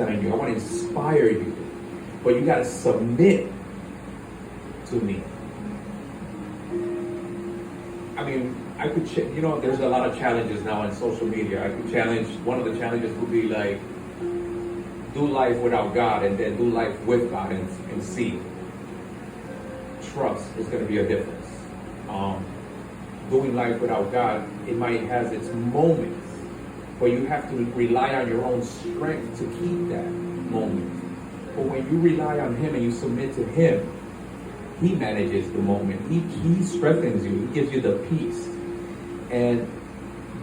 on you. I want to inspire you. But you got to submit to me. I mean, I could, there's a lot of challenges now on social media. I could challenge, one of the challenges would be like, do life without God and then do life with God and see. Trust is going to be a difference. Doing life without God, it might have its moments, but you have to rely on your own strength to keep that moment. But when you rely on Him and you submit to Him, He manages the moment. He strengthens you. He gives you the peace. And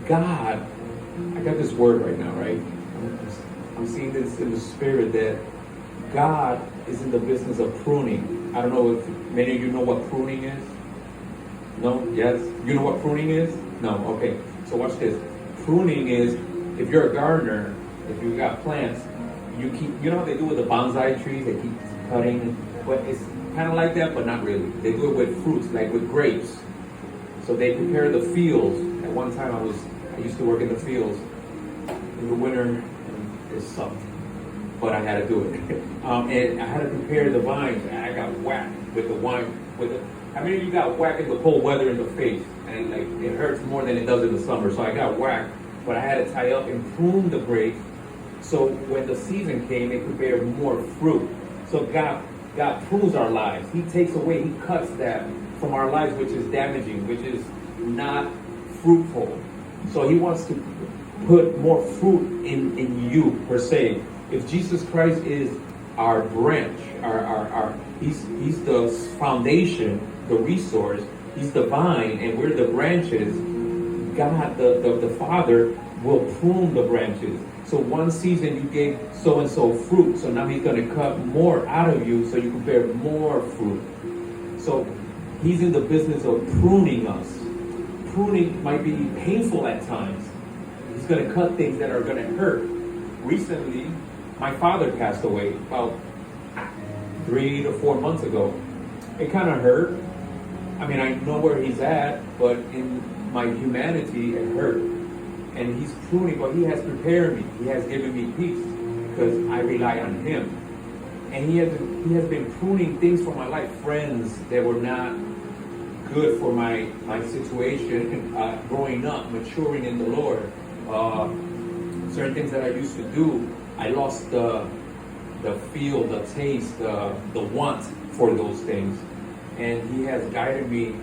God, I got this word right now, right? I'm seeing this in the spirit that God is in the business of pruning. I don't know if many of you know what pruning is. No? Yes? You know what pruning is? No? Okay. So watch this. Pruning is, if you're a gardener, if you got plants, you know how they do with the bonsai trees? They keep cutting, but it's kind of like that, but not really. They do it with fruits, like with grapes. So they prepare the fields. At one time I used to work in the fields in the winter, and it sucked. But I had to do it. And I had to prepare the vines, and I got whacked with the wine. How many of you got whacked in the cold weather in the face? And like it hurts more than it does in the summer. So I got whacked, but I had to tie up and prune the grapes. So when the season came, it could bear more fruit. So God prunes our lives. He takes away, He cuts that from our lives, which is damaging, which is not fruitful. So He wants to put more fruit in you, per se. If Jesus Christ is our branch, He's the foundation, the resource, He's the vine, and we're the branches, God, the Father, will prune the branches. So one season you gave so-and-so fruit, so now He's going to cut more out of you so you can bear more fruit. So He's in the business of pruning us. Pruning might be painful at times. He's going to cut things that are going to hurt. Recently, my father passed away about 3 to 4 months ago. It kind of hurt. I mean, I know where he's at, but in my humanity, it hurt. And He's pruning, but He has prepared me. He has given me peace because I rely on Him. And He has been pruning things for my life, friends that were not good for my situation, growing up, maturing in the Lord. Certain things that I used to do, I lost the feel, the taste, the want for those things. And He has guided me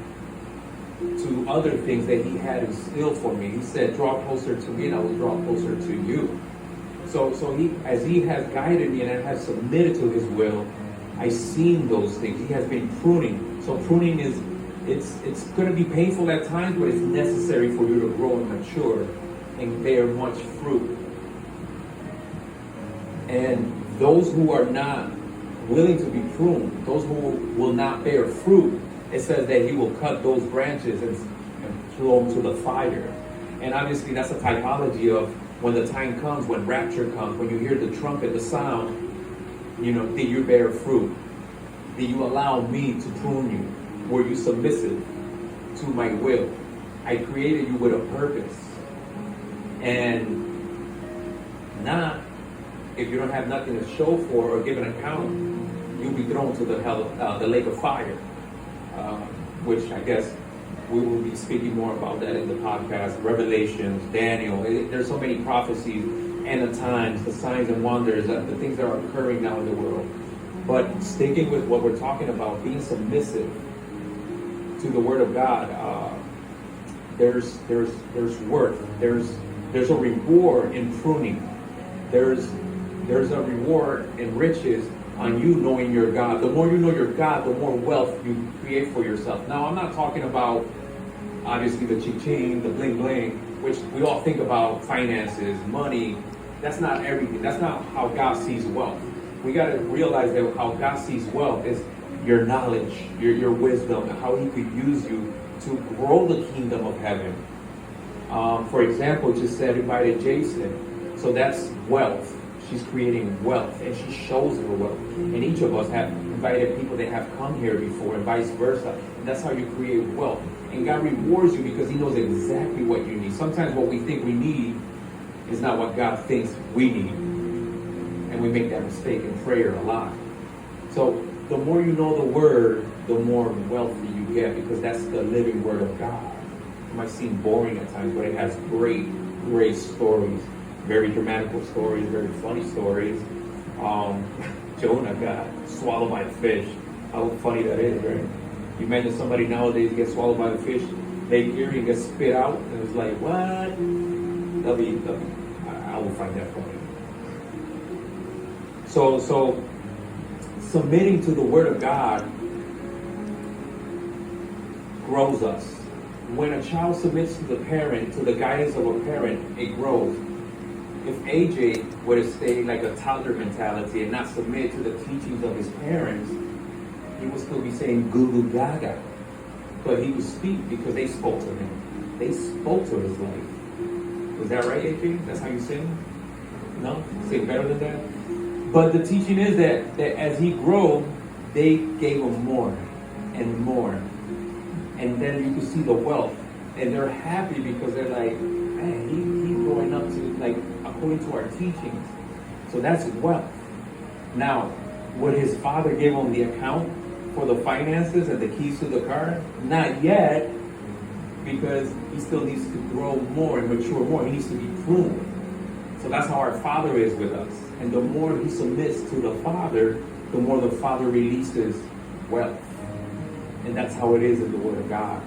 to other things that He had instilled for me. He said, draw closer to me and I will draw closer to you. So as He has guided me and I have submitted to His will, I've seen those things. He has been pruning. So pruning is, it's going to be painful at times, but it's necessary for you to grow and mature and bear much fruit. And those who are not willing to be pruned, those who will not bear fruit, it says that He will cut those branches and throw them to the fire. And obviously that's a typology of when the time comes, when rapture comes, when you hear the trumpet, the sound, did you bear fruit? Did you allow me to prune you? Were you submissive to my will? I created you with a purpose. And not, if you don't have nothing to show for or give an account, you'll be thrown to the lake of fire. Which I guess we will be speaking more about that in the podcast. Revelations, Daniel. There's so many prophecies, end of times, the signs and wonders, the things that are occurring now in the world. But sticking with what we're talking about, being submissive to the Word of God, there's worth. There's a reward in pruning. There's a reward in riches on you knowing your God. The more you know your God, the more wealth you create for yourself. Now, I'm not talking about, obviously, the ching-ching, the bling-bling, which we all think about finances, money. That's not everything. That's not how God sees wealth. We got to realize that how God sees wealth is your knowledge, your wisdom, how He could use you to grow the kingdom of heaven. For example, just said invited Jason. So that's wealth. She's creating wealth, and she shows her wealth. And each of us have invited people that have come here before, and vice versa. And that's how you create wealth. And God rewards you because He knows exactly what you need. Sometimes what we think we need is not what God thinks we need. And we make that mistake in prayer a lot. So the more you know the word, the more wealthy you get, because that's the living word of God. It might seem boring at times, but it has great, great stories. Very dramatical stories, very funny stories. Jonah got swallowed by a fish. How funny that is, right? You imagine somebody nowadays gets swallowed by a fish, they hear it get spit out, and it's like, what? I will find that funny. So submitting to the word of God grows us. When a child submits to the parent, to the guidance of a parent, it grows. If AJ were to stay like a toddler mentality and not submit to the teachings of his parents, he would still be saying goo goo gaga. But he would speak because they spoke to him. They spoke to his life. Is that right, AJ? That's how you sing? No? Say better than that? But the teaching is that as he grew, they gave him more and more. And then you can see the wealth. And they're happy because they're like, man, he's growing up to, like, according to our teachings. So that's wealth. Now, would his father give him the account for the finances and the keys to the car? Not yet, because he still needs to grow more and mature more. He needs to be pruned. So that's how our Father is with us. And the more he submits to the Father, the more the Father releases wealth. And that's how it is in the Word of God.